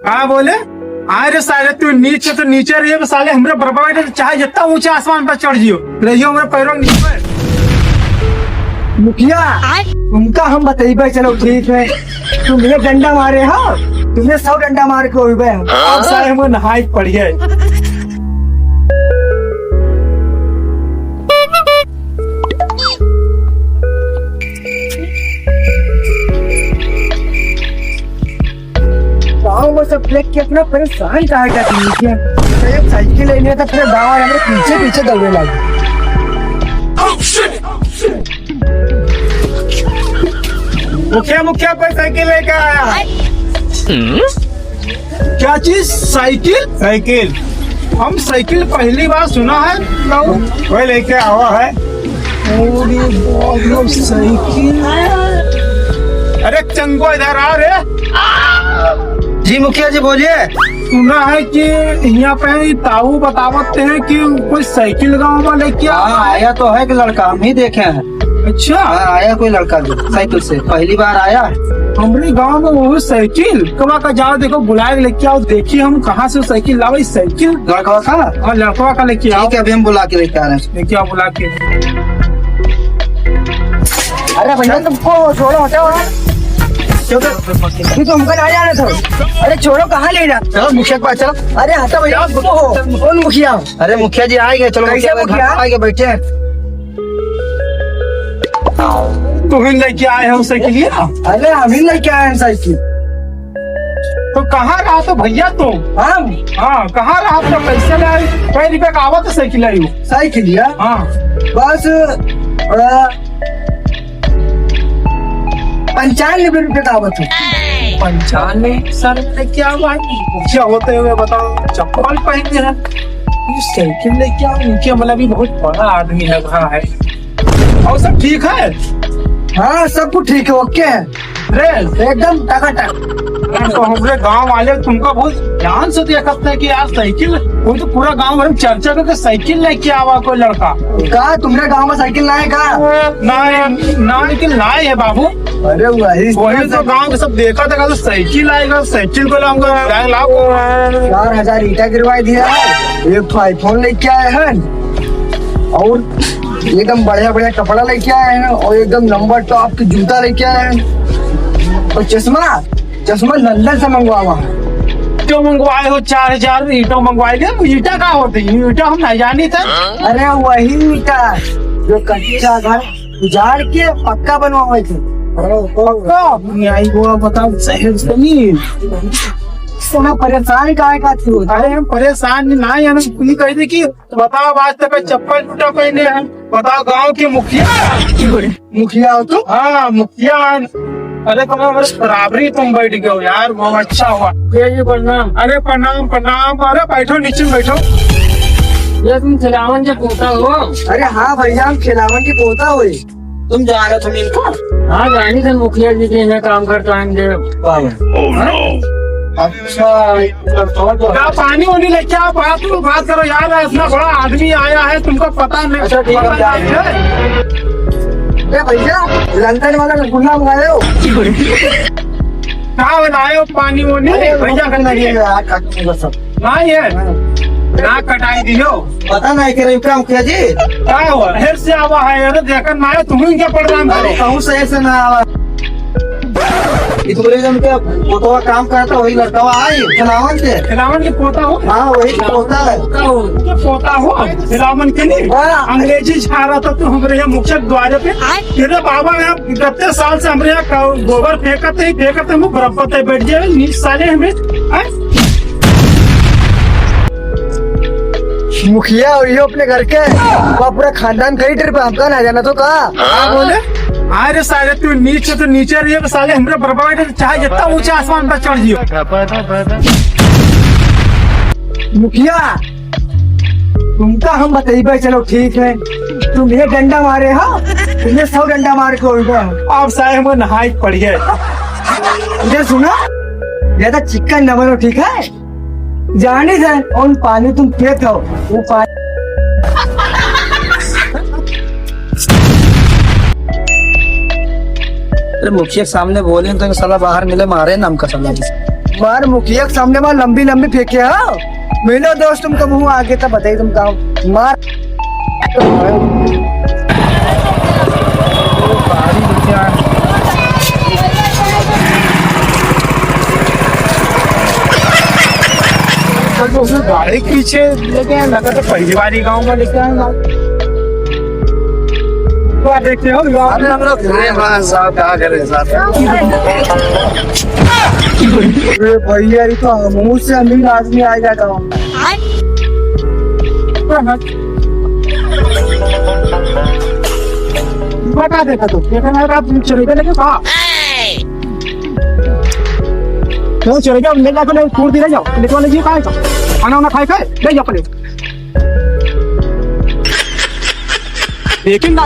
हाँ बोले अरे साले तू नीचे तो नीचे रहिए साले हमरे बर्बाद चाहे जितना ऊंचे आसमान पर चढ़ जियो रहियो हमरे पैरों के नीचे। मुखिया तुमका हम बतेबे, चलो ठीक है। तुम्हें डंडा मारे हो, तुम्हें 100 डंडा मार के होइबे। अब साले हमको नहाई पड़ गए। गाँव में सब देख के अपना परेशान कहा जाती है। एक साइकिल लेने तो फिर गाँव वाले मेरे पीछे पीछे दौड़ने लगे। मुखिया मुखिया कोई साइकिल लेके आया। क्या चीज? साइकिल? साइकिल हम साइकिल पहली बार सुना है। कोई लेके आवा है। साइकिल अरे चंगो इधर आ रे। जी मुखिया जी बोलिए। सुना है कि यहाँ पे ताऊ बतावते हैं कि कोई साइकिल गाँव में लेके आया तो है कि लड़का, हम ही देखे हैं। अच्छा आया कोई लड़का जो साइकिल से पहली बार आया। हमारे गांव में वो साइकिल कमा का जाओ देखो बुलाए लेके आओ। देखिए हम कहाँ से साइकिल लाओ। साइकिल लड़का का और लड़का का लेके आओ। ठीक है, अभी हम बुला के लेके आ रहे हैं। लेके आओ बुला के। अरे भैया तुमको छोड़ो, हटाओ। तू तुमको ना जाना था। अरे छोड़ो, कहाँ ले जा। चलो मुखिया के पास चलो। अरे हटा भैया। कौन मुखिया? अरे मुखिया जी आएंगे। चलो मुखिया आएंगे, बैठे। तुम ही लेके आए हो साइकिल? अरे हम ही लेके आए हैं साइकिल। तो कहाँ रहा तो भैया तुम? हाँ कहाँ रहा तो पैसे ले आई? कई रुपए का आवा तो साइकिल आई? साइकिल हाँ बस 95 रुपए का आवत है। 95 सर लेके आवा। क्या होते हुए बताओ, चप्पल पहनते हैं ये साइकिल लेके आओ। इनके मतलब भी बहुत बड़ा आदमी लग रहा है। और सब ठीक है? हाँ सब कुछ ठीक है, ओके है। अरे एकदम टकाटक। तो हमारे गांव वाले तुमको बहुत ध्यान से देखते हैं कि यार साइकिल, वो तो पूरा गांव भर में चर्चा करके साइकिल लेके आवा कोई लड़का। कहा तुम्हारे गांव में साइकिल लाए? ना लेकिन लाए है बाबू। अरे वही तो गांव के सब देखा था तो साइकिल आएगा, साइकिल को लाओ। 4000 ईटा गिरवा दिया है। एक तो आईफोन लेके आए हैं और एकदम बढ़िया बढ़िया कपड़ा लेके आए हैं और एकदम नंबर टॉप की जूता लेके आए हैं और चश्मा लंदन से मंगवा हुआ है। क्यों मंगवाए हो? 4000 ईटा मंगवाए थे। ईटा का होते हैं? ईटा हम नहीं जानी थे। अरे वही ईटा जो कच्चा घर उजाड़ के पक्का बनवाए थे। बताओ शहर से नहीं परेशान काहे का थी? अरे हम परेशान नहीं है। ये कही थी कि बताओ आज तक चप्पल टूटा पहने हैं। बताओ गांव के मुखिया हो तुम? हाँ मुखिया। अरे तुम्हारे बराबरी तुम बैठ गए हो यार, बहुत अच्छा हुआ। प्रणाम। अरे प्रणाम प्रणाम। अरे बैठो नीचे बैठो। ये तुम खिलावन के पोता हो? अरे हाँ भैया हम खिलावन के पोता हुए। तुम जा रहे थे इनको? हाँ जानी थे, मुखिया जी के यहाँ काम करता है। अच्छा क्या पानी वानी लेके आओ। बात करो यार, इतना बड़ा आदमी आया है तुमको पता नहीं। अच्छा ठीक है। भैया लंदन वाला रसगुल्ला मंगाए हो? कहाँ बनाए हो पानी वानी? भैया करना नहीं है ना कटाई दियो। पता नहीं करे क्या मुखिया जी? क्या हुआ? हेर से आवा है। अरे देखकर ना आए तुम्हें क्या प्रणाम करो। कहूँ से ऐसे ना आवा। टूरिज्म के पोता काम करता वही लड़का आई खिलावन के पोता हो? हाँ वही पोता है। पोता हो खिलावन के लिए? अंग्रेजी छा रहा था तो हमारे यहाँ मुख्य द्वार पे तेरे बाबा यहाँ कितने साल से हमारे यहाँ गोबर फेंकते हम बराबर बैठ जाए नीच साले हमें। मुखिया और ये अपने घर के वो पूरा खानदान कई ट्रिप हमका ना जाना तो कहा बोले अरे साले तू नीचे रहिए साले हमरे बर्बाद चाहे जितना ऊंचे आसमान पर चढ़ जियो। मुखिया तुमका हम बतेबे, चलो ठीक है। तुम्हें डंडा मारे हो, तुम्हें 100 डंडा मार के होइबे। अब साले हमको नहाई पड़ गए। मुझे सुना ज्यादा चिकन न बनो, ठीक है? जाने से उन पानी तुम पीते हो वो पानी अरे मुखिया सामने बोले तो साला बाहर मिले मारे नाम का साला। मार मुखिया के सामने मार लंबी लंबी फेंके हो। मिलो दोस्त तुम कब हूँ आगे तब बताइए तुम काम मार। तो उसने गाड़ी के पीछे लेके आए, लगा तो पहली बार ही गाँव में लेके आए। तो आप देखते हो अरे हम लोग साहब क्या करें साहब। अरे भैया ये तो मुंह से अमीर आदमी आएगा गाँव में। बता देखा तो देखा ना आप चले गए लेकिन कहा क्यों चले जाओ ले जाकर ले छोड़ दे जाओ प्लेट वाले जी खाएगा खाना वाना खाए ले जाओ प्लेट लेकिन ना